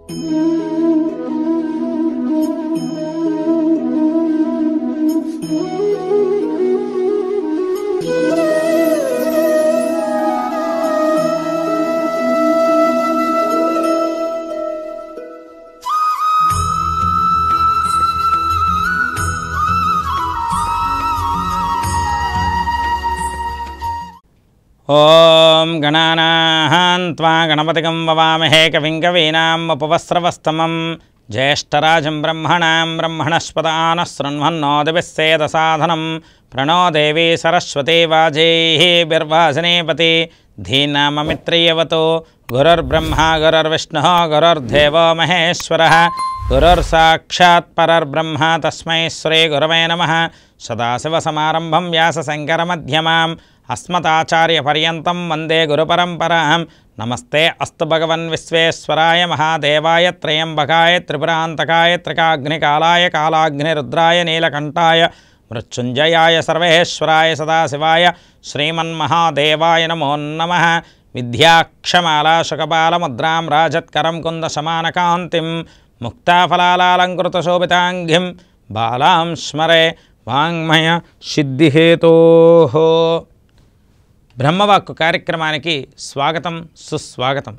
ఓం గణానాం త్వా గణపతిగం వవామహే కవిం కవీనాం ఉపవస్రవస్తమం జ్యేష్ఠరాజం బ్రహ్మణస్పదాన శృణ్వన్నోదిభిస్సేదసాధనం ప్రణో దేవీ సరస్వతీ వాజేభిర్వాజనేపతి ధీనామమిత్రియవతో గురుర్బ్రహ్మ గురుర్విష్ణుః గురుర్దేవో మహేశ్వరः గురుర్సాక్షాత్ పరర్బ్రహ్మ తస్మై శ్రీ గురవే నమః. సదాశివసమారంభం వ్యాసశంకరమధ్యమాం అస్మదాచార్యపర్యంతం వందే గురుపరంపరాం. నమస్తే అస్తు భగవన్ విశ్వేశ్వరాయ మహాదేవాయ త్రయంబకాయ త్రిపురాంతకాయ త్రికాగ్నికాలాయ కాలాగ్నిరుద్రాయ నీలకంఠాయ మృత్యుంజయాయ సర్వేశ్వరాయ సదాశివాయ శ్రీమన్మహాదేవాయ నమో నమః. విద్యాక్షమాలాశుకపాలముద్రాం రాజత్కరం కుందశమానకాంతిం ముక్తాఫలాలంకృతశోభితాంగిం బాలాం స్మరే వాంగ్మయ సిద్ధిహేతోః. బ్రహ్మవాక్కు కార్యక్రమానికి స్వాగతం, సుస్వాగతం.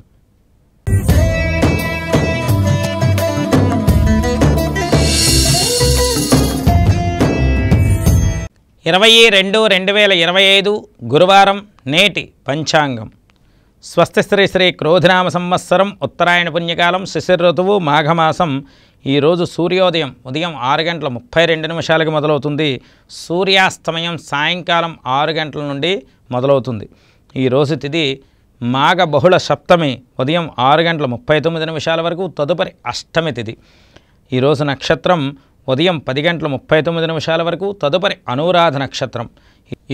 ఇరవై 2/2025 గురువారం. నేటి పంచాంగం స్వస్తి శ్రీ క్రోధినామ సంవత్సరం ఉత్తరాయణ పుణ్యకాలం శిశిర ఋతువు మాఘమాసం. ఈరోజు సూర్యోదయం ఉదయం 6:32 మొదలవుతుంది. సూర్యాస్తమయం సాయంకాలం 6 గంటల నుండి మొదలవుతుంది. ఈరోజు తిథి మాఘ బహుళ సప్తమి ఉదయం 6:39 వరకు, తదుపరి అష్టమి తిథి. ఈరోజు నక్షత్రం ఉదయం 10:39 వరకు, తదుపరి అనురాధ నక్షత్రం.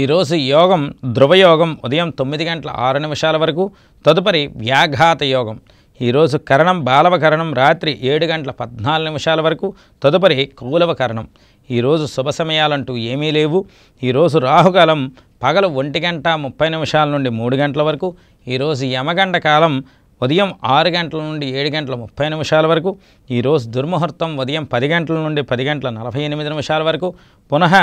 ఈరోజు యోగం ధ్రువయోగం ఉదయం 9:06 వరకు, తదుపరి వ్యాఘాత యోగం. ఈరోజు కరణం బాలవకరణం రాత్రి 7:14 వరకు, తదుపరి కౌలవ కరణం. ఈరోజు శుభ సమయాలంటూ ఏమీ లేవు. ఈరోజు రాహుకాలం పగలు 1:30 నుండి 3 గంటల వరకు. ఈరోజు యమగండ కాలం ఉదయం 6 గంటల నుండి 7:30 వరకు. ఈరోజు దుర్ముహూర్తం ఉదయం 10 గంటల నుండి 10:48 వరకు. పునః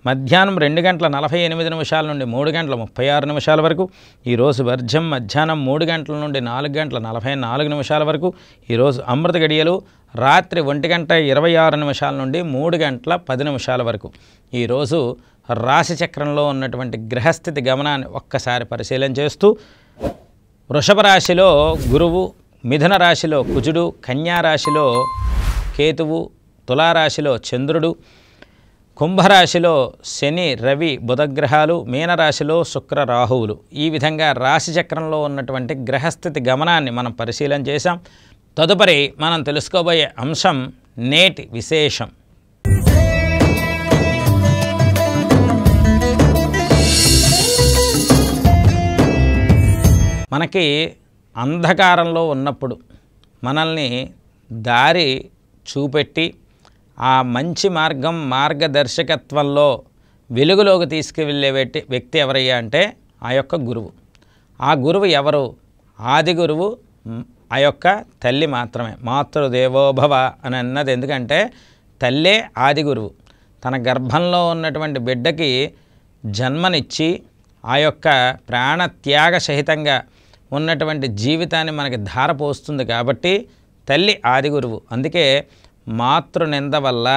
మధ్యాహ్నం 2:48 నుండి 3:36 వరకు. ఈరోజు వర్జం మధ్యాహ్నం 3 గంటల నుండి 4:44 వరకు. ఈరోజు అమృత గడియలు రాత్రి 1:26 నుండి 3:10 వరకు. ఈరోజు రాశి చక్రంలో ఉన్నటువంటి గ్రహస్థితి గమనాన్ని ఒక్కసారి పరిశీలన చేస్తూ వృషభ రాశిలో గురువు, మిథున రాశిలో కుజుడు, కన్యా రాశిలో కేతువు, తులారాశిలో చంద్రుడు, కుంభరాశిలో శని, రవి, బుధగ్రహాలు, మీనరాశిలో శుక్ర, రాహువులు. ఈ విధంగా రాశి చక్రంలో ఉన్నటువంటి గ్రహస్థితి గమనాన్ని మనం పరిశీలన చేశాం. తదుపరి మనం తెలుసుకోబోయే అంశం నేటి విశేషం. మనకి అంధకారంలో ఉన్నప్పుడు మనల్ని దారి చూపెట్టి ఆ మంచి మార్గదర్శకత్వంలో వెలుగులోకి తీసుకువెళ్ళే వ్యక్తి ఎవరయ్యా అంటే ఆ యొక్క గురువు. ఆ గురువు ఎవరు? ఆది గురువు ఆ యొక్క తల్లి మాత్రమే. మాతృదేవోభవ అని అన్నది ఎందుకంటే తల్లే ఆది గురువు. తన గర్భంలో ఉన్నటువంటి బిడ్డకి జన్మనిచ్చి ఆ యొక్క ప్రాణత్యాగ సహితంగా ఉన్నటువంటి జీవితాన్ని మనకి ధారపోస్తుంది కాబట్టి తల్లి ఆది గురువు. అందుకే మాతృనింద వల్ల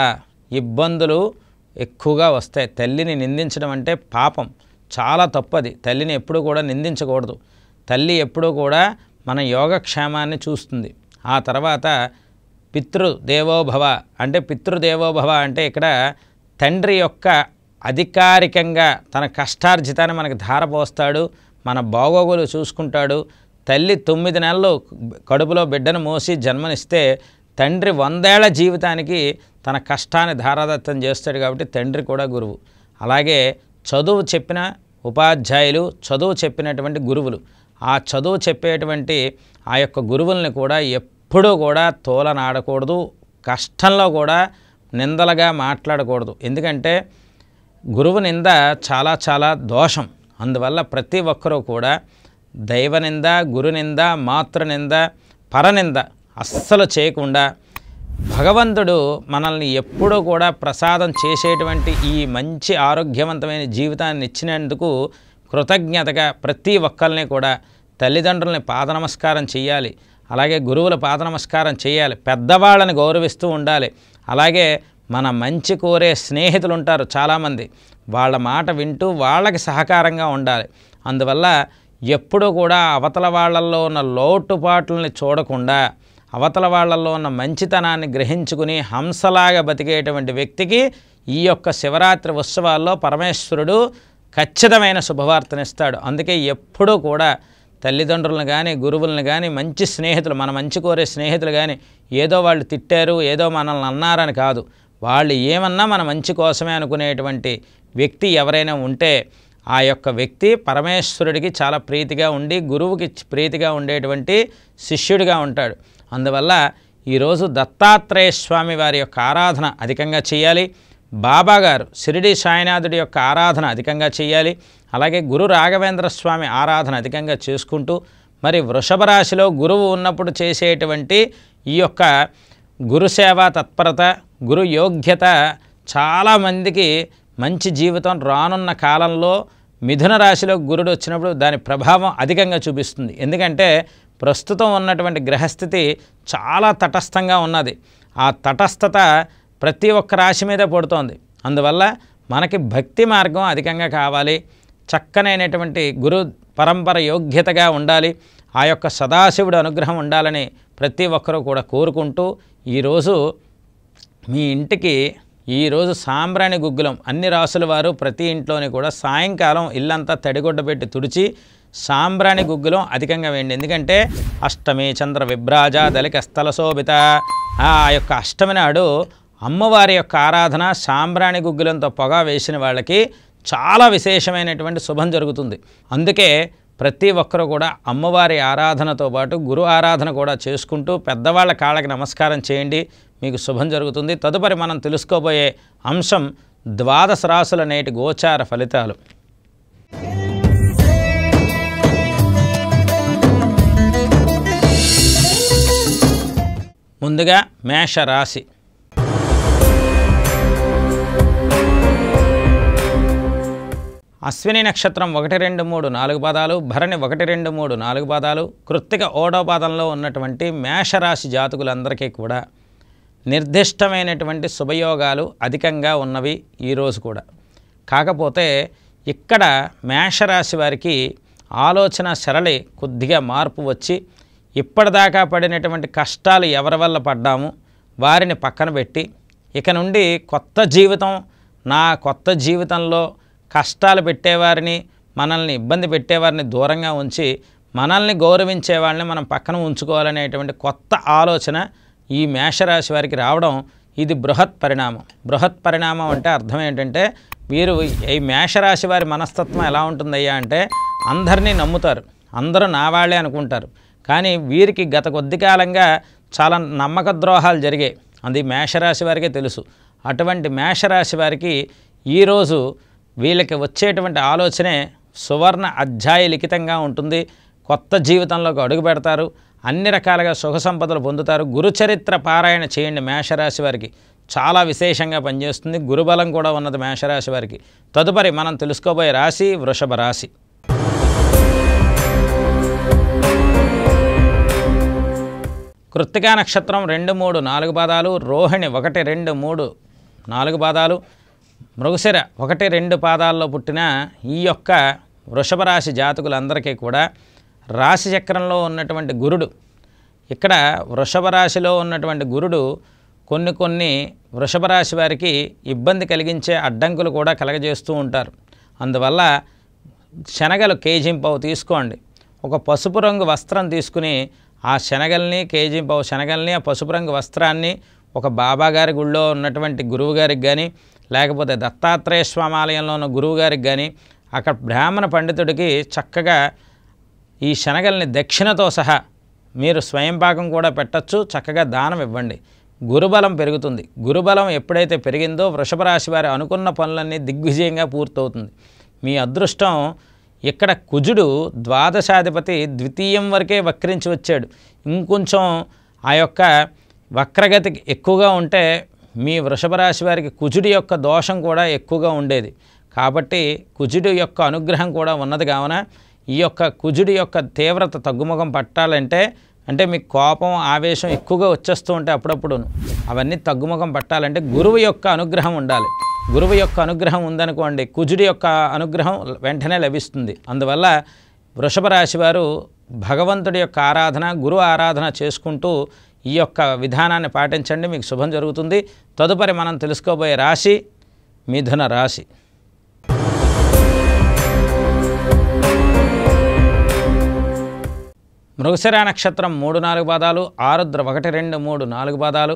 ఇబ్బందులు ఎక్కువగా వస్తాయి. తల్లిని నిందించడం అంటే పాపం, చాలా తప్పది. తల్లిని ఎప్పుడూ కూడా నిందించకూడదు. తల్లి ఎప్పుడూ కూడా మన యోగక్షేమాన్ని చూస్తుంది. ఆ తర్వాత పితృదేవోభవ అంటే ఇక్కడ తండ్రి యొక్క అధికారికంగా తన కష్టార్జితాన్ని మనకు ధారపోస్తాడు, మన బాగోగులు చూసుకుంటాడు. తల్లి 9 నెలలు కడుపులో బిడ్డను మోసి జన్మనిస్తే తండ్రి 100 ఏళ్ల జీవితానికి తన కష్టాన్ని ధారాదత్తం చేస్తాడు కాబట్టి తండ్రి కూడా గురువు. అలాగే చదువు చెప్పిన ఉపాధ్యాయులు, చదువు చెప్పినటువంటి గురువులు, ఆ చదువు చెప్పేటువంటి ఆ యొక్క గురువుల్ని కూడా ఎప్పుడూ కూడా తోలనాడకూడదు, కష్టంలో కూడా నిందలుగా మాట్లాడకూడదు. ఎందుకంటే గురువు నింద చాలా చాలా దోషం. అందువల్ల ప్రతి ఒక్కరూ కూడా దైవనింద, గురునింద, మాతృనింద, పరనింద అస్సలు చేయకుండా భగవంతుడు మనల్ని ఎప్పుడూ కూడా ప్రసాదం చేసేటువంటి ఈ మంచి ఆరోగ్యవంతమైన జీవితాన్ని ఇచ్చినందుకు కృతజ్ఞతగా ప్రతి ఒక్కరిని కూడా తల్లిదండ్రులని పాద నమస్కారం చేయాలి, అలాగే గురువుల పాద నమస్కారం చేయాలి, పెద్దవాళ్ళని గౌరవిస్తూ ఉండాలి. అలాగే మన మంచి కోరే స్నేహితులు ఉంటారు చాలామంది, వాళ్ళ మాట వింటూ వాళ్ళకి సహకారంగా ఉండాలి. అందువల్ల ఎప్పుడూ కూడా అవతల వాళ్ళల్లో ఉన్న లోటుపాట్లని చూడకుండా అవతల వాళ్ళల్లో ఉన్న మంచితనాన్ని గ్రహించుకుని హంసలాగా బతికేటువంటి వ్యక్తికి ఈ యొక్క శివరాత్రి ఉత్సవాల్లో పరమేశ్వరుడు ఖచ్చితమైన శుభవార్తనిస్తాడు. అందుకే ఎప్పుడూ కూడా తల్లిదండ్రులను కానీ గురువులను కానీ మంచి స్నేహితులు, మన మంచి కోరే స్నేహితులు కానీ ఏదో వాళ్ళు తిట్టారు ఏదో మనల్ని అన్నారని కాదు, వాళ్ళు ఏమన్నా మన మంచి కోసమే అనుకునేటువంటి వ్యక్తి ఎవరైనా ఉంటే ఆ యొక్క వ్యక్తి పరమేశ్వరుడికి చాలా ప్రీతిగా ఉండి గురువుకి ప్రీతిగా ఉండేటువంటి శిష్యుడిగా ఉంటాడు. అందువల్ల ఈరోజు దత్తాత్రేయ స్వామి వారి యొక్క ఆరాధన అధికంగా చేయాలి. బాబాగారు షిరిడి సాయినాథుడి యొక్క ఆరాధన అధికంగా చేయాలి. అలాగే గురు రాఘవేంద్ర స్వామి ఆరాధన అధికంగా చేసుకుంటూ మరి వృషభ రాశిలో గురువు ఉన్నప్పుడు చేసేటువంటి ఈ యొక్క గురుసేవ తత్పరత, గురు యోగ్యత చాలామందికి మంచి జీవితం రానున్న కాలంలో మిథున రాశిలో గురుడు వచ్చినప్పుడు దాని ప్రభావం అధికంగా చూపిస్తుంది. ఎందుకంటే ప్రస్తుతం ఉన్నటువంటి గ్రహస్థితి చాలా తటస్థంగా ఉన్నది. ఆ తటస్థత ప్రతి ఒక్క రాశి మీద పడుతోంది. అందువల్ల మనకి భక్తి మార్గం అధికంగా కావాలి, చక్కనైనటువంటి గురు పరంపర యోగ్యతగా ఉండాలి, ఆ యొక్క సదాశివుడు అనుగ్రహం ఉండాలని ప్రతి ఒక్కరూ కూడా కోరుకుంటూ ఈరోజు మీ ఇంటికి ఈరోజు సాంబ్రాణి గుగ్గులం అన్ని రాసుల వారు ప్రతి ఇంట్లోని కూడా సాయంకాలం ఇల్లంతా తడిగుడ్డ పెట్టి తుడిచి సాంబ్రాణి గుగ్గులం అధికంగా వేయండి. ఎందుకంటే అష్టమి చంద్ర విభ్రాజ దళిక స్థల శోభిత, ఆ యొక్క అష్టమి నాడు అమ్మవారి యొక్క ఆరాధన సాంబ్రాణి గుగ్గులంతో పొగ వేసిన వాళ్ళకి చాలా విశేషమైనటువంటి శుభం జరుగుతుంది. అందుకే ప్రతి ఒక్కరూ కూడా అమ్మవారి ఆరాధనతో పాటు గురు ఆరాధన కూడా చేసుకుంటూ పెద్దవాళ్ళ కాళ్ళకి నమస్కారం చేయండి, మీకు శుభం జరుగుతుంది. తదుపరి మనం తెలుసుకోబోయే అంశం ద్వాదశ రాశుల నేటి గోచార ఫలితాలు. ముందుగా మేషరాశి. అశ్విని నక్షత్రం 1, 2, 3, 4 పాదాలు, భరణి 1, 2, 3, 4 పాదాలు, కృత్తిక 1వ పాదంలో ఉన్నటువంటి మేషరాశి జాతకులందరికీ కూడా నిర్దిష్టమైనటువంటి శుభయోగాలు అధికంగా ఉన్నవి ఈరోజు కూడా. కాకపోతే ఇక్కడ మేషరాశి వారికి ఆలోచన సరళి కొద్దిగా మార్పు వచ్చి ఇప్పటిదాకా పడినటువంటి కష్టాలు ఎవరి వల్ల పడ్డాము వారిని పక్కన పెట్టి ఇక నుండి కొత్త జీవితం, నా కొత్త జీవితంలో కష్టాలు పెట్టేవారిని మనల్ని ఇబ్బంది పెట్టేవారిని దూరంగా ఉంచి మనల్ని గౌరవించే వాళ్ళని మనం పక్కన ఉంచుకోవాలనేటువంటి కొత్త ఆలోచన ఈ మేషరాశి వారికి రావడం ఇది బృహత్ పరిణామం. బృహత్ పరిణామం అంటే అర్థం ఏంటంటే వీరు ఈ మేషరాశి వారి మనస్తత్వం ఎలా ఉంటుందయ్యా అంటే అందరినీ నమ్ముతారు, అందరూ నా వాళ్ళే అనుకుంటారు. కానీ వీరికి గత కొద్ది కాలంగా చాలా నమ్మక ద్రోహాలు జరిగాయి, అది మేషరాశి వారికే తెలుసు. అటువంటి మేషరాశి వారికి ఈరోజు వీళ్ళకి వచ్చేటువంటి ఆలోచనే సువర్ణ అధ్యాయ లిఖితంగా ఉంటుంది. కొత్త జీవితంలోకి అడుగు పెడతారు, అన్ని రకాలుగా సుఖ సంపదలు పొందుతారు. గురుచరిత్ర పారాయణ చేయండి, మేషరాశి వారికి చాలా విశేషంగా పనిచేస్తుంది. గురుబలం కూడా ఉన్నది మేషరాశి వారికి. తదుపరి మనం తెలుసుకోబోయే రాశి వృషభ రాశి. కృత్తికా నక్షత్రం 2, 3, 4 పాదాలు, రోహిణి 1, 2, 3, 4 పాదాలు, మృగశిర 1, 2 పాదాల్లో పుట్టిన ఈ యొక్క వృషభ రాశి జాతకులందరికీ కూడా రాశి చక్రంలో ఉన్నటువంటి గురుడు, ఇక్కడ వృషభ రాశిలో ఉన్నటువంటి గురుడు కొన్ని వృషభ రాశి వారికి ఇబ్బంది కలిగించే అడ్డంకులు కూడా కలగజేస్తూ ఉంటారు. అందువల్ల శనగలు కేజీంపావు తీసుకోండి, ఒక పసుపు రంగు వస్త్రం తీసుకుని ఆ శనగల్ని కేజీంపావు శనగల్ని ఆ పసుపు రంగు వస్త్రాన్ని ఒక బాబాగారి గుళ్ళో ఉన్నటువంటి గురువుగారికి కానీ లేకపోతే దత్తాత్రేయ స్వామి ఆలయంలో ఉన్న గురువుగారికి కానీ అక్కడ బ్రాహ్మణ పండితుడికి చక్కగా ఈ శనగల్ని దక్షిణతో సహా మీరు స్వయం పాకం కూడా పెట్టచ్చు, చక్కగా దానం ఇవ్వండి. గురుబలం పెరుగుతుంది. గురుబలం ఎప్పుడైతే పెరిగిందో వృషభ రాశి వారు అనుకున్న పనులన్నీ దిగ్విజయంగా పూర్తవుతుంది. మీ అదృష్టం ఇక్కడ కుజుడు ద్వాదశాధిపతి ద్వితీయం వరకే వక్రించి వచ్చాడు, ఇంకొంచెం ఆ యొక్క వక్రగతి ఎక్కువగా ఉంటే మీ వృషభ రాశి వారికి కుజుడి యొక్క దోషం కూడా ఎక్కువగా ఉండేది. కాబట్టి కుజుడి యొక్క అనుగ్రహం కూడా ఉన్నది కావున ఈ యొక్క కుజుడి యొక్క తీవ్రత తగ్గుముఖం పట్టాలంటే, అంటే మీకు కోపం ఆవేశం ఎక్కువగా వచ్చేస్తూ ఉంటే అప్పుడప్పుడు అవన్నీ తగ్గుముఖం పట్టాలంటే గురువు యొక్క అనుగ్రహం ఉండాలి. గురువు యొక్క అనుగ్రహం ఉందనుకోండి, కుజుడి యొక్క అనుగ్రహం వెంటనే లభిస్తుంది. అందువల్ల వృషభ రాశి వారు భగవంతుడి యొక్క ఆరాధన, గురు ఆరాధన చేసుకుంటూ ఈ యొక్క విధానాన్ని పాటించండి, మీకు శుభం జరుగుతుంది. తదుపరి మనం తెలుసుకోబోయే రాశి మిథున రాశి. మృగశిర నక్షత్రం 3-4 పాదాలు, ఆరుద్ర 1, 2, 3, 4 పాదాలు,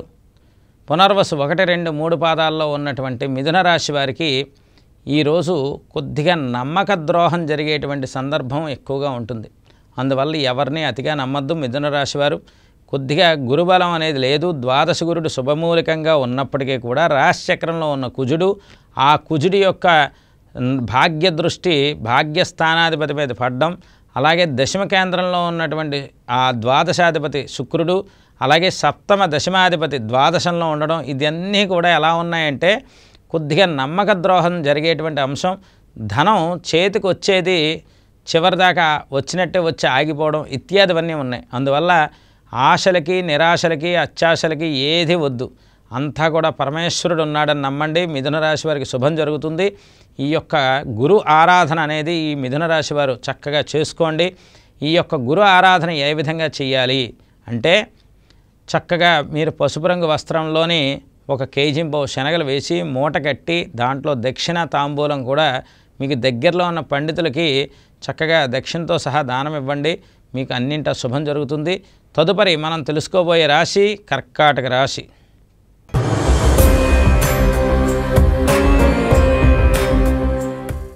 పునర్వసు 1, 2, 3 పాదాల్లో ఉన్నటువంటి మిథున రాశి వారికి ఈరోజు కొద్దిగా నమ్మక ద్రోహం జరిగేటువంటి సందర్భం ఎక్కువగా ఉంటుంది. అందువల్ల ఎవరిని అతిగా నమ్మద్దు. మిథున రాశి వారు కొద్దిగా గురుబలం అనేది లేదు. ద్వాదశ గురుడు శుభమూలికంగా ఉన్నప్పటికీ కూడా రాశిచక్రంలో ఉన్న కుజుడు, ఆ కుజుడి యొక్క భాగ్య దృష్టి భాగ్యస్థానాధిపతి మీద పడడం, అలాగే దశమ కేంద్రంలో ఉన్నటువంటి ఆ ద్వాదశాధిపతి శుక్రుడు, అలాగే సప్తమ దశమాధిపతి ద్వాదశంలో ఉండడం, ఇదన్నీ కూడా ఎలా ఉన్నాయంటే కొద్దిగా నమ్మక ద్రోహం జరిగేటువంటి అంశం. ధనం చేతికి వచ్చేది చివరిదాకా వచ్చినట్టే వచ్చి ఆగిపోవడం ఇత్యాదివన్నీ ఉన్నాయి. అందువల్ల ఆశలకి, నిరాశలకి, అత్యాశలకి ఏది వద్దు. అంతా కూడా పరమేశ్వరుడు ఉన్నాడని నమ్మండి. మిథున రాశి వారికి శుభం జరుగుతుంది. ఈ యొక్క గురు ఆరాధన అనేది ఈ మిథున రాశి వారు చక్కగా చేసుకోండి. ఈ యొక్క గురు ఆరాధన ఏ విధంగా చేయాలి అంటే, చక్కగా మీరు పసుపు రంగు వస్త్రంలోని 1 కేజీ శనగలు వేసి మూట కట్టి దాంట్లో దక్షిణ తాంబూలం కూడా మీకు దగ్గరలో ఉన్న పండితులకి చక్కగా దక్షిణతో సహా దానం ఇవ్వండి. మీకు అన్నింటా శుభం జరుగుతుంది. తదుపరి మనం తెలుసుకోబోయే రాశి కర్కాటక రాశి.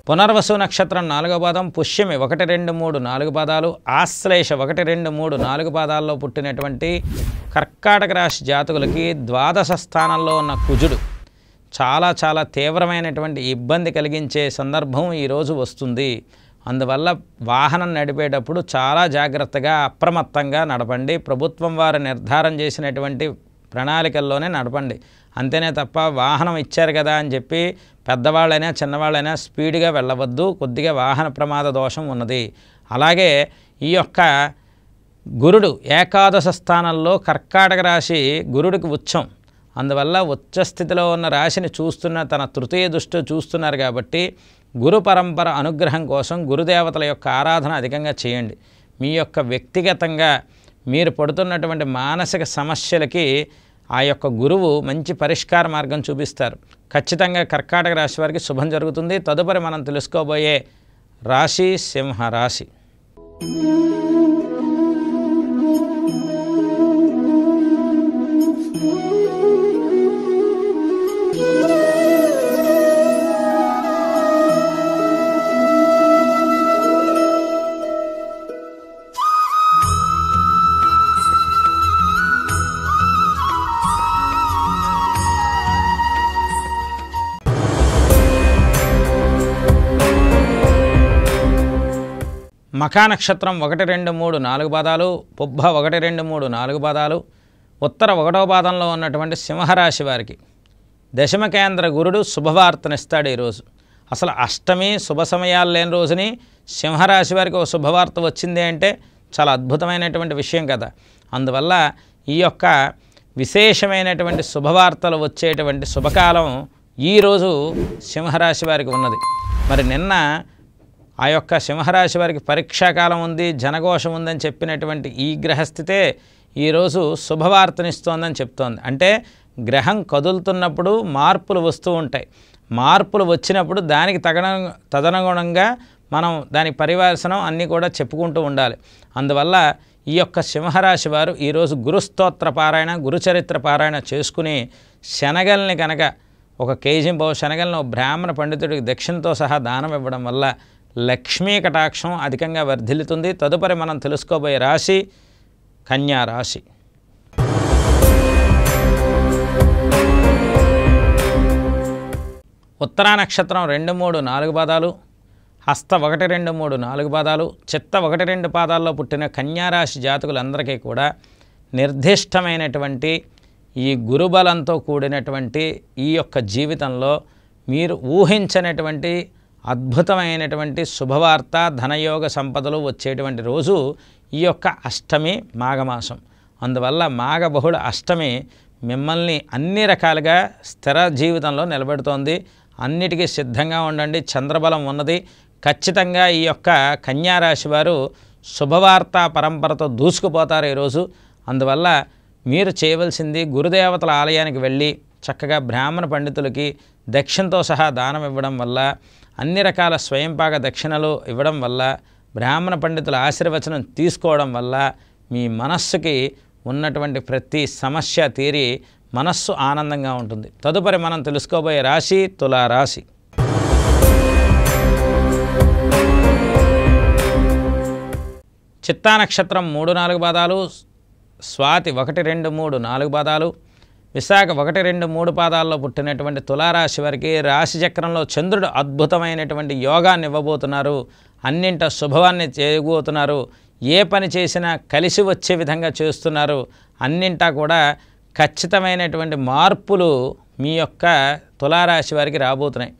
పునర్వసు నక్షత్రం 4వ పాదం, పుష్యమి 1, 2, 3, 4 పాదాలు, ఆశ్లేష 1, 2, 3, 4 పాదాల్లో పుట్టినటువంటి కర్కాటక రాశి జాతకులకి ద్వాదశ స్థానంలో ఉన్న కుజుడు చాలా తీవ్రమైనటువంటి ఇబ్బంది కలిగించే సందర్భం ఈరోజు వస్తుంది. అందువల్ల వాహనం నడిపేటప్పుడు చాలా జాగ్రత్తగా అప్రమత్తంగా నడపండి. ప్రభుత్వం వారు నిర్ధారణ చేసినటువంటి ప్రణాళికల్లోనే నడపండి. అంతేనే తప్ప వాహనం ఇచ్చారు కదా అని చెప్పి పెద్దవాళ్ళైనా చిన్నవాళ్ళైనా స్పీడ్గా వెళ్ళవద్దు. కొద్దిగా వాహన ప్రమాద దోషం ఉన్నది. అలాగే ఈ యొక్క గురుడు ఏకాదశ స్థానంలో కర్కాటక రాశి గురుడికి ఉచ్చం. అందువల్ల ఉచ్చస్థితిలో ఉన్న రాశిని చూస్తున్న తన తృతీయ దృష్టి చూస్తున్నారు కాబట్టి గురు పరంపర అనుగ్రహం కోసం గురుదేవతల యొక్క ఆరాధన అధికంగా చేయండి. మీ యొక్క వ్యక్తిగతంగా మీరు పడుతున్నటువంటి మానసిక సమస్యలకి ఆ యొక్క గురువు మంచి పరిష్కార మార్గం చూపిస్తారు. ఖచ్చితంగా కర్కాటక రాశి వారికి శుభం జరుగుతుంది. తదుపరి మనం తెలుసుకోబోయే రాశి సింహరాశి. మఖా నక్షత్రం 1, 2, 3, 4 పాదాలు, పుబ్బ 1, 2, 3, 4 పాదాలు, ఉత్తర 1వ పాదంలో ఉన్నటువంటి సింహరాశి వారికి దశమ కేంద్ర గురుడు శుభవార్తనిస్తాడు ఈరోజు. అసలు అష్టమి శుభ సమయాలు లేని రోజుని సింహరాశి వారికి ఒక శుభవార్త వచ్చింది అంటే చాలా అద్భుతమైనటువంటి విషయం కదా. అందువల్ల ఈ యొక్క విశేషమైనటువంటి శుభవార్తలు వచ్చేటువంటి శుభకాలం ఈరోజు సింహరాశి వారికి ఉన్నది. మరి నిన్న ఆ యొక్క సింహరాశి వారికి పరీక్షాకాలం ఉంది, జనఘోషం ఉందని చెప్పినటువంటి ఈ గ్రహస్థితే ఈరోజు శుభవార్తనిస్తోందని చెప్తోంది. అంటే గ్రహం కదులుతున్నప్పుడు మార్పులు వస్తూ ఉంటాయి. మార్పులు వచ్చినప్పుడు దానికి తదనుగుణంగా మనం దాని పరివర్తనం అన్నీ కూడా చెప్పుకుంటూ ఉండాలి. అందువల్ల ఈ యొక్క సింహరాశి వారు ఈరోజు గురుస్తోత్ర పారాయణ, గురుచరిత్ర పారాయణ చేసుకుని శనగల్ని కనుక 1 కేజీ శనగలను బ్రాహ్మణ పండితుడికి దక్షిణతో సహా దానం ఇవ్వడం వల్ల లక్ష్మీ కటాక్షం అధికంగా వర్ధిల్లుతుంది. తదుపరి మనం తెలుసుకోబోయే రాశి కన్యా రాశి. ఉత్తరా నక్షత్రం 2, 3, 4 పాదాలు, హస్త 1, 2, 3, 4 పాదాలు, చిత్త 1, 2 పాదాల్లో పుట్టిన కన్యారాశి జాతకులందరికీ కూడా నిర్దిష్టమైనటువంటి ఈ గురుబలంతో కూడినటువంటి ఈ యొక్క జీవితంలో మీరు ఊహించనటువంటి అద్భుతమైనటువంటి శుభవార్త, ధనయోగ సంపదలు వచ్చేటువంటి రోజు ఈ యొక్క అష్టమి మాఘమాసం. అందువల్ల మాఘ బహుళ అష్టమి మిమ్మల్ని అన్ని రకాలుగా స్థిర జీవితంలో నిలబెడుతోంది. అన్నిటికీ సిద్ధంగా ఉండండి. చంద్రబలం ఉన్నది. ఖచ్చితంగా ఈ యొక్క కన్యారాశి వారు శుభవార్త పరంపరతో దూసుకుపోతారు ఈరోజు. అందువల్ల మీరు చేయవలసింది గురుదేవతల ఆలయానికి వెళ్ళి చక్కగా బ్రాహ్మణ పండితులకి దక్షిణతో సహా దానం ఇవ్వడం వల్ల, అన్ని రకాల స్వయంపాక దక్షిణలు ఇవ్వడం వల్ల, బ్రాహ్మణ పండితుల ఆశీర్వచనం తీసుకోవడం వల్ల మీ మనస్సుకి ఉన్నటువంటి ప్రతి సమస్య తీరి మనస్సు ఆనందంగా ఉంటుంది. తదుపరి మనం తెలుసుకోబోయే రాశి తులారాశి. చిత్తా నక్షత్రం 3-4 పాదాలు, స్వాతి 1-2-3-4 పాదాలు, విశాఖ 1-2-3 పాదాల్లో పుట్టినటువంటి తులారాశి వారికి రాశి చక్రంలో చంద్రుడు అద్భుతమైనటువంటి యోగాన్ని ఇవ్వబోతున్నారు. అన్నింట శుభవాన్ని చేయబోతున్నారు. ఏ పని చేసినా కలిసి వచ్చే విధంగా చేస్తున్నారు. అన్నింటా కూడా ఖచ్చితమైనటువంటి మార్పులు మీ యొక్క తులారాశి వారికి రాబోతున్నాయి.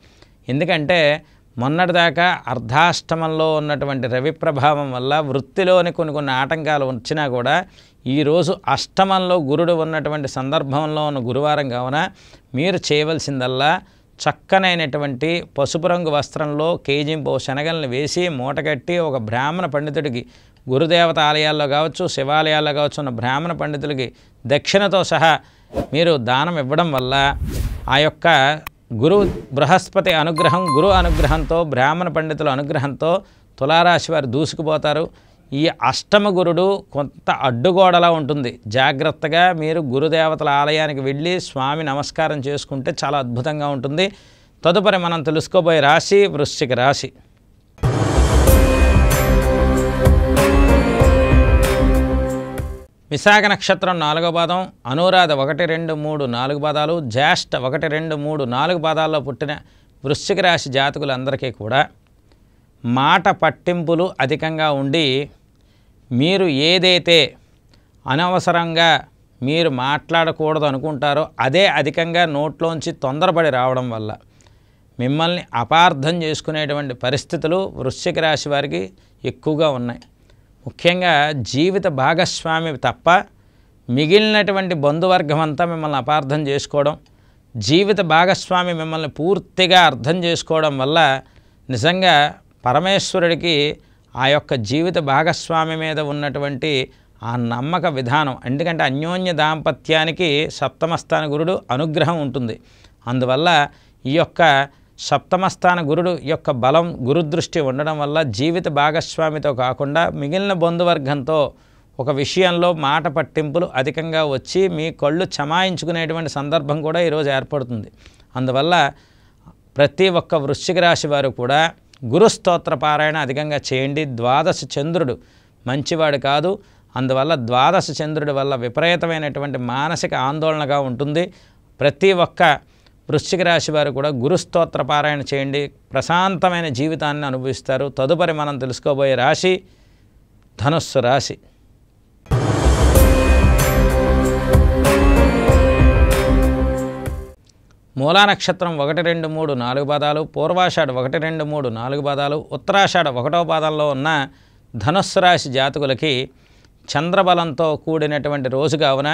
ఎందుకంటే మొన్నటిదాకా అర్ధాష్టమంలో ఉన్నటువంటి రవి ప్రభావం వల్ల వృత్తిలోని కొన్ని ఆటంకాలు వచ్చినా కూడా ఈరోజు అష్టమంలో గురుడు ఉన్నటువంటి సందర్భంలో ఉన్న గురువారం కావున మీరు చేయవలసిందల్లా చక్కనైనటువంటి పసుపు రంగు వస్త్రంలో కేజింపు శనగల్ని వేసి మూటగట్టి ఒక బ్రాహ్మణ పండితుడికి, గురుదేవత ఆలయాల్లో కావచ్చు, శివాలయాల్లో కావచ్చు ఉన్న బ్రాహ్మణ పండితులకి దక్షిణతో సహా మీరు దానం ఇవ్వడం వల్ల ఆ యొక్క గురు బృహస్పతి అనుగ్రహం, గురు అనుగ్రహంతో, బ్రాహ్మణ పండితుల అనుగ్రహంతో తులారాశి వారు దూసుకుపోతారు. ఈ అష్టమ గురుడు కొంత అడ్డుగోడలా ఉంటుంది. జాగ్రత్తగా మీరు గురుదేవతల ఆలయానికి వెళ్ళి స్వామి నమస్కారం చేసుకుంటే చాలా అద్భుతంగా ఉంటుంది. తదుపరి మనం తెలుసుకోబోయే రాశి వృశ్చిక రాశి. విశాఖ నక్షత్రం 4వ పాదం, అనురాధ 1-2-3-4 పాదాలు, జ్యేష్ఠ 1-2-3-4 పాదాల్లో పుట్టిన వృశ్చిక రాశి జాతకులందరికీ కూడా మాట పట్టింపులు అధికంగా ఉండి మీరు ఏదైతే అనవసరంగా మీరు మాట్లాడకూడదు అనుకుంటారో అదే అధికంగా నోట్లోంచి తొందరపడి రావడం వల్ల మిమ్మల్ని అపార్థం చేసుకునేటువంటి పరిస్థితులు వృశ్చిక రాశి వారికి ఎక్కువగా ఉన్నాయి. ముఖ్యంగా జీవిత భాగస్వామి తప్ప మిగిలినటువంటి బంధువర్గం అంతా మిమ్మల్ని అపార్థం చేసుకోవడం, జీవిత భాగస్వామి మిమ్మల్ని పూర్తిగా అర్థం చేసుకోవడం వల్ల నిజంగా పరమేశ్వరుడికి ఆ యొక్క జీవిత భాగస్వామి మీద ఉన్నటువంటి ఆ నమ్మక విధానం, ఎందుకంటే అన్యోన్య దాంపత్యానికి సప్తమస్థాన గురుడు అనుగ్రహం ఉంటుంది. అందువల్ల ఈ యొక్క సప్తమస్థాన గురుడు యొక్క బలం, గురుదృష్టి ఉండడం వల్ల జీవిత భాగస్వామితో కాకుండా మిగిలిన బంధువర్గంతో ఒక విషయంలో మాట పట్టింపులు అధికంగా వచ్చి మీ కళ్ళు చమాయించుకునేటువంటి సందర్భం కూడా ఈరోజు ఏర్పడుతుంది. అందువల్ల ప్రతి ఒక్క వృశ్చిక రాశి వారు కూడా గురుస్తోత్ర పారాయణ అధికంగా చేయండి. ద్వాదశ చంద్రుడు మంచివాడు కాదు. అందువల్ల ద్వాదశ చంద్రుడి వల్ల విపరీతమైనటువంటి మానసిక ఆందోళనగా ఉంటుంది. ప్రతి ఒక్క వృశ్చిక రాశి వారు కూడా గురుస్తోత్ర పారాయణ చేయండి. ప్రశాంతమైన జీవితాన్ని అనుభవిస్తారు. తదుపరి మనం తెలుసుకోబోయే రాశి ధనుస్సు రాశి. మూలా నక్షత్రం 1-2-3-4 పాదాలు, పూర్వాషాఢ 1-2-3-4 పాదాలు, ఉత్తరాషాఢ 1వ పాదంలో ఉన్న ధనుస్సు రాశి జాతకులకి చంద్రబలంతో కూడినటువంటి రోజు కావున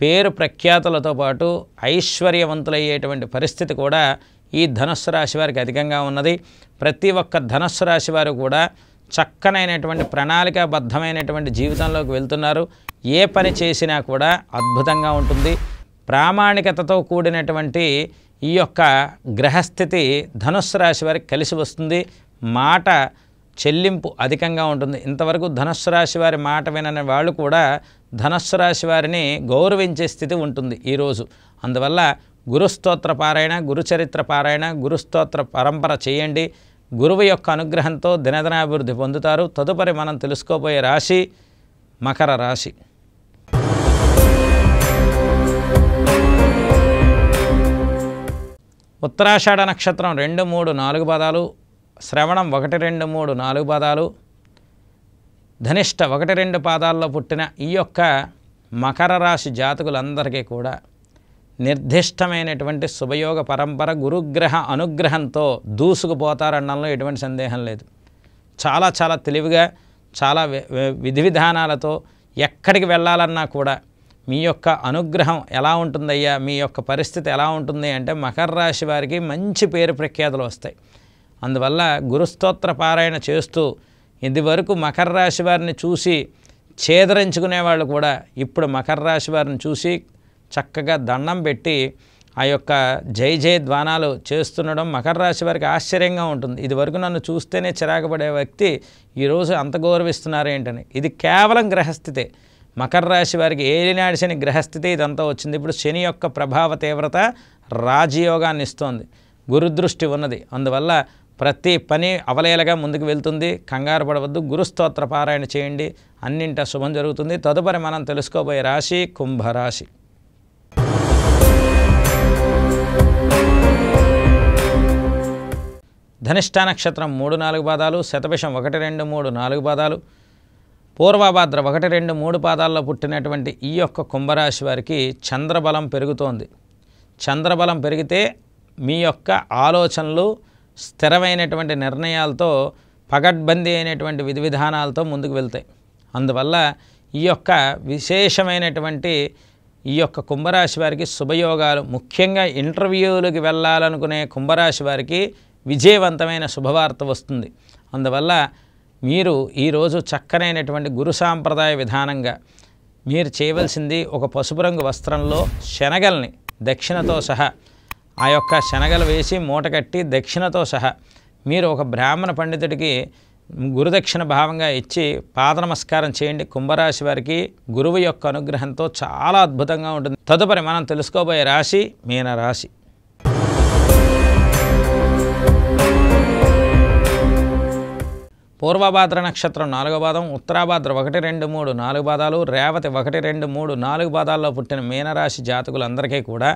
పేరు ప్రఖ్యాతులతో పాటు ఐశ్వర్యవంతులయ్యేటువంటి పరిస్థితి కూడా ఈ ధనుస్సు రాశి వారికి అధికంగా ఉన్నది. ప్రతి ఒక్క ధనుస్సు రాశి వారు కూడా చక్కనైనటువంటి ప్రణాళికాబద్ధమైనటువంటి జీవితంలోకి వెళ్తున్నారు. ఏ పని చేసినా కూడా అద్భుతంగా ఉంటుంది. ప్రామాణికతతో కూడినటువంటి ఈ యొక్క గ్రహస్థితి ధనుస్సు రాశి వారికి కలిసి వస్తుంది. మాట చెల్లింపు అధికంగా ఉంటుంది. ఇంతవరకు ధనుస్సు రాశి వారి మాట వినని వాళ్ళు కూడా ధనుస్సు రాశి వారిని గౌరవించే స్థితి ఉంటుంది ఈరోజు. అందువల్ల గురుస్తోత్ర పారాయణ, గురుచరిత్ర పారాయణ, గురుస్తోత్ర పరంపర చేయండి. గురువు యొక్క అనుగ్రహంతో దినదినాభివృద్ధి పొందుతారు. తదుపరి మనం తెలుసుకోబోయే రాశి మకర రాశి. ఉత్తరాషాఢ నక్షత్రం 2-3-4 పాదాలు, శ్రవణం 1-2-3-4 పాదాలు, ధనిష్ట 1-2 పాదాల్లో పుట్టిన ఈ యొక్క మకర రాశి జాతకులందరికీ కూడా నిర్దిష్టమైనటువంటి శుభయోగ పరంపర గురుగ్రహ అనుగ్రహంతో దూసుకుపోతారనడంలో ఎటువంటి సందేహం లేదు. చాలా చాలా తెలివిగా, చాలా విధి విధానాలతో ఎక్కడికి వెళ్ళాలన్నా కూడా మీ యొక్క అనుగ్రహం ఎలా ఉంటుందయ్యా, మీ యొక్క పరిస్థితి ఎలా ఉంటుంది అంటే మకర రాశి వారికి మంచి పేరు ప్రఖ్యాతులు వస్తాయి. అందువల్ల గురుస్తోత్ర పారాయణ చేస్తూ ఇదివరకు మకర రాశి వారిని చూసి ఛేదరించుకునే వాళ్ళు కూడా ఇప్పుడు మకర రాశి వారిని చూసి చక్కగా దండం పెట్టి ఆ యొక్క జై జయ ధ్వానాలు చేస్తుండడం మకర రాశి వారికి ఆశ్చర్యంగా ఉంటుంది. ఇదివరకు నన్ను చూస్తేనే చిరాకు పడే వ్యక్తి ఈరోజు అంత గౌరవిస్తున్నారు ఏంటని. ఇది కేవలం గ్రహస్థితే. మకర రాశి వారికి ఏలినాడి శని గ్రహస్థితి ఇదంతా వచ్చింది. ఇప్పుడు శని యొక్క ప్రభావ తీవ్రత రాజయోగాన్ని ఇస్తోంది, గురుదృష్టి ఉన్నది. అందువల్ల ప్రతి పని అవలేలగా ముందుకు వెళ్తుంది. కంగారు పడవద్దు, గురుస్తోత్ర పారాయణ చేయండి, అన్నింటా శుభం జరుగుతుంది. తదుపరి మనం తెలుసుకోబోయే రాశి కుంభరాశి. ధనిష్ట నక్షత్రం 3-4 పాదాలు, శతభిషం 1, 2, 3, 4 పాదాలు, పూర్వభాద్ర 1, 2, 3 పాదాల్లో పుట్టినటువంటి ఈ యొక్క కుంభరాశి వారికి చంద్రబలం పెరుగుతోంది. చంద్రబలం పెరిగితే మీ యొక్క ఆలోచనలు స్థిరమైనటువంటి నిర్ణయాలతో, పగడ్బందీ అయినటువంటి విధి విధానాలతో ముందుకు వెళ్తాయి. అందువల్ల ఈ యొక్క విశేషమైనటువంటి ఈ యొక్క కుంభరాశి వారికి శుభయోగాలు, ముఖ్యంగా ఇంటర్వ్యూలకు వెళ్ళాలనుకునే కుంభరాశి వారికి విజయవంతమైన శుభవార్త వస్తుంది. అందువల్ల మీరు ఈరోజు చక్కనైనటువంటి గురు సాంప్రదాయ విధానంగా మీరు చేయవలసింది ఒక పసుపు రంగు వస్త్రంలో శనగల్ని దక్షిణతో సహా ఆ యొక్క శనగలు వేసి మూట కట్టి దక్షిణతో సహా మీరు ఒక బ్రాహ్మణ పండితుడికి గురుదక్షిణ భావంగా ఇచ్చి పాద నమస్కారం చేయండి. కుంభరాశి వారికి గురువు యొక్క అనుగ్రహంతో చాలా అద్భుతంగా ఉంటుంది. తదుపరి మనం తెలుసుకోబోయే రాశి మీనరాశి. పూర్వభాద్ర నక్షత్రం 4వ పాదం, ఉత్తరాభాద్ర 1, 2, 3, 4 పాదాలు, రేవతి 1, 2, 3, 4 పాదాల్లో పుట్టిన మీనరాశి జాతకులందరికీ కూడా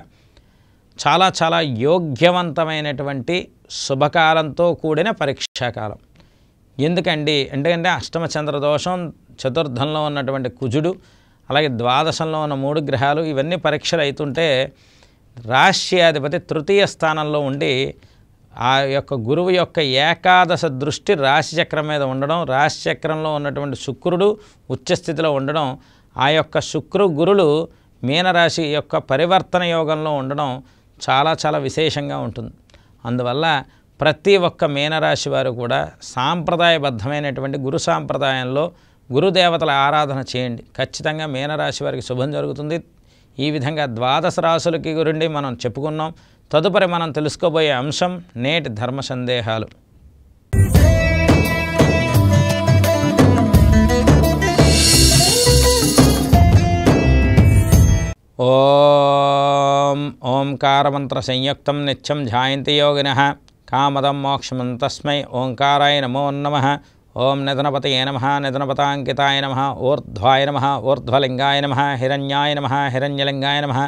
చాలా చాలా యోగ్యవంతమైనటువంటి శుభకాలంతో కూడిన పరీక్షాకాలం. ఎందుకండి ఎందుకంటే అష్టమ చంద్రదోషం, చతుర్థంలో ఉన్నటువంటి కుజుడు, అలాగే ద్వాదశంలో ఉన్న 3 గ్రహాలు ఇవన్నీ పరీక్షలు అవుతుంటే రాశ్యాధిపతి తృతీయ స్థానంలో ఉండి ఆ యొక్క గురువు యొక్క ఏకాదశ దృష్టి రాశిచక్రం మీద ఉండడం, రాశిచక్రంలో ఉన్నటువంటి శుక్రుడు ఉచ్చస్థితిలో ఉండడం, ఆ యొక్క శుక్రు గురులు మీనరాశి యొక్క పరివర్తన యోగంలో ఉండడం చాలా చాలా విశేషంగా ఉంటుంది. అందువల్ల ప్రతి ఒక్క మీనరాశి వారు కూడా సాంప్రదాయబద్ధమైనటువంటి గురు సాంప్రదాయంలో గురుదేవతల ఆరాధన చేయండి. ఖచ్చితంగా మీనరాశి వారికి శుభం జరుగుతుంది. ఈ విధంగా ద్వాదశ రాశులకి గురించి మనం చెప్పుకున్నాం. తదుపరి మనం తెలుసుకోబోయే అంశం నేటి ధర్మ సందేహాలు. ఓంకారమంత్ర సంయుక్తం నిత్యం ధ్యాయంతి యోగినః కామదం మోక్షమం తస్మై ఓంకారాయ నమో నమః. ఓం నిధనపతయే నమః, నిధనపతాంకితాయ నమః, ఊర్ధ్వాయ నమః, ఊర్ధ్వలింగాయ నమః, హిరణ్యాయ నమః, హిరణ్యలింగాయ నమః,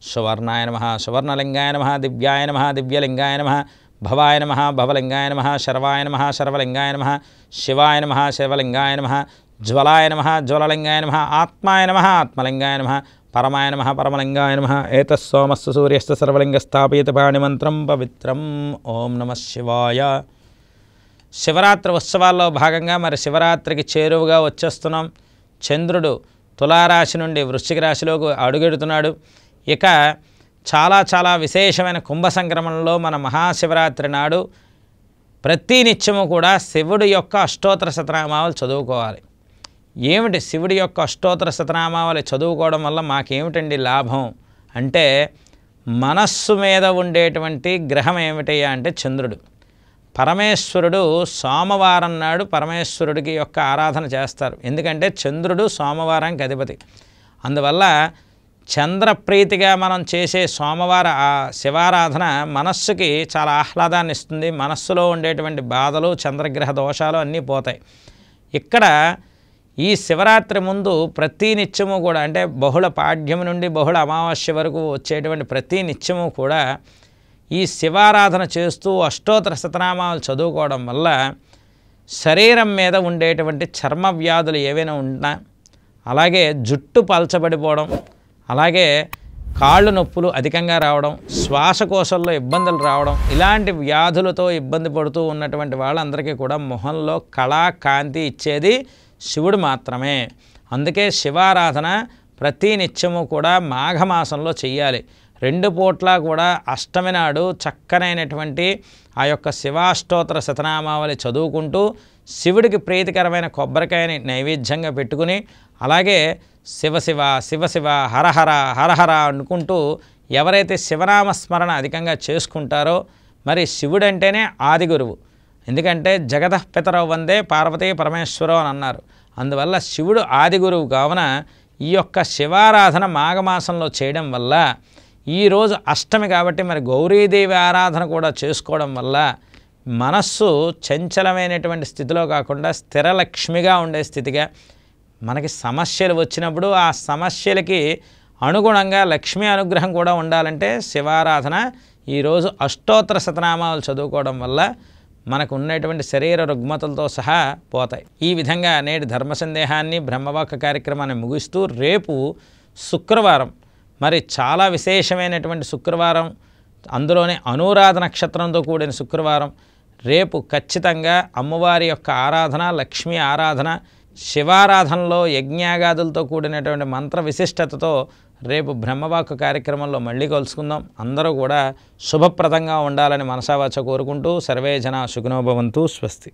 సువర్ణాయ నమః, సువర్ణలింగాయ నమః, దివ్యాయ నమః, దివ్యలింగాయ నమః, భవాయ నమః, భవలింగాయ నమః, శర్వాయ నమః, శర్వలింగాయ నమః, శివాయ నమః, శివలింగాయ నమః, జ్వలాయ నమః, జ్వలలింగాయ నమః, ఆత్మాయ నమః, ఆత్మలింగాయ నమః, పరమాయ నమః, పరమలింగాయ నమః. ఏతస్సోమస్సు సూర్యస్సు సర్వలింగస్థాపయత పాణిమంత్రం పవిత్రం. ఓం నమః శివాయ. శివరాత్రి ఉత్సవాల్లో భాగంగా మరి శివరాత్రికి చేరువుగా వచ్చేస్తున్నాం. చంద్రుడు తులారాశి నుండి వృశ్చిక రాశిలోకి అడుగెడుతున్నాడు. ఇక చాలా చాలా విశేషమైన కుంభ సంక్రమణలో మన మహాశివరాత్రి నాడు ప్రతి నిత్యము కూడా శివుడి యొక్క అష్టోత్తర శతనామావళి చదువుకోవాలి. ఏమిటి శివుడి యొక్క అష్టోత్తర శతనామావళి చదువుకోవడం వల్ల మాకేమిటండి లాభం అంటే, మనస్సు మీద ఉండేటువంటి గ్రహం ఏమిటయ్యా అంటే చంద్రుడు. పరమేశ్వరుడు సోమవారం నాడు పరమేశ్వరుడికి యొక్క ఆరాధన చేస్తారు. ఎందుకంటే చంద్రుడు సోమవారానికి అధిపతి. అందువల్ల చంద్రప్రీతిగా మనం చేసే సోమవార శివారాధన మనస్సుకి చాలా ఆహ్లాదాన్ని ఇస్తుంది. మనస్సులో ఉండేటువంటి బాధలు, చంద్రగ్రహ దోషాలు అన్నీ పోతాయి. ఇక్కడ ఈ శివరాత్రి ముందు ప్రతి నిత్యము కూడా అంటే బహుళ పాడ్యము నుండి బహుళ అమావాస్య వరకు వచ్చేటువంటి ప్రతి నిత్యము కూడా ఈ శివారాధన చేస్తూ అష్టోత్తర శతనామాలు చదువుకోవడం వల్ల శరీరం మీద ఉండేటువంటి చర్మ వ్యాధులు ఏవైనా ఉన్నా అలాగే జుట్టు పల్చబడిపోవడం, అలాగే కాళ్ళు నొప్పులు అధికంగా రావడం, శ్వాసకోశంలో ఇబ్బందులు రావడం, ఇలాంటి వ్యాధులతో ఇబ్బంది పడుతూ ఉన్నటువంటి వాళ్ళందరికీ కూడా మొహంలో కళా కాంతి ఇచ్చేది శివుడు మాత్రమే. అందుకే శివారాధన ప్రతి నిత్యము కూడా మాఘమాసంలో చెయ్యాలి. 2 పూట్ల కూడా అష్టమి నాడు చక్కనైనటువంటి ఆ యొక్క శివాష్టోత్తర శతనామావళి చదువుకుంటూ శివుడికి ప్రీతికరమైన కొబ్బరికాయని నైవేద్యంగా పెట్టుకుని, అలాగే శివ శివ శివ శివ హరహర హరహర అనుకుంటూ ఎవరైతే శివనామస్మరణ అధికంగా చేసుకుంటారో, మరి శివుడు అంటేనే ఆది గురువు. ఎందుకంటే జగతః పితరౌ వందే పార్వతీ పరమేశ్వరో అని అన్నారు. అందువల్ల శివుడు ఆది గురువు కావున ఈ యొక్క శివారాధన మాఘమాసంలో చేయడం వల్ల, ఈరోజు అష్టమి కాబట్టి మరి గౌరీదేవి ఆరాధన కూడా చేసుకోవడం వల్ల మనస్సు చంచలమైనటువంటి స్థితిలో కాకుండా స్థిరలక్ష్మిగా ఉండే స్థితిగా, మనకి సమస్యలు వచ్చినప్పుడు ఆ సమస్యలకి అనుగుణంగా లక్ష్మీ అనుగ్రహం కూడా ఉండాలంటే శివారాధన ఈరోజు అష్టోత్తర శతనామాలు చదువుకోవడం వల్ల మనకు ఉన్నటువంటి శరీర రుగ్మతలతో సహా పోతాయి. ఈ విధంగా నేటి ధర్మ సందేహాన్ని బ్రహ్మవాక్య కార్యక్రమాన్ని ముగిస్తూ, రేపు శుక్రవారం, మరి చాలా విశేషమైనటువంటి శుక్రవారం, అందులోనే అనురాధ నక్షత్రంతో కూడిన శుక్రవారం. రేపు ఖచ్చితంగా అమ్మవారి యొక్క ఆరాధన, లక్ష్మీ ఆరాధన, శివారాధనలో యజ్ఞాగాదులతో కూడినటువంటి మంత్ర విశిష్టతతో రేపు బ్రహ్మవాక్య కార్యక్రమంలో మళ్ళీ కలుసుకుందాం. అందరూ కూడా శుభప్రదంగా ఉండాలని మనసావాచ కోరుకుంటూ సర్వే జనా సుఖినో భవంతు. స్వస్తి.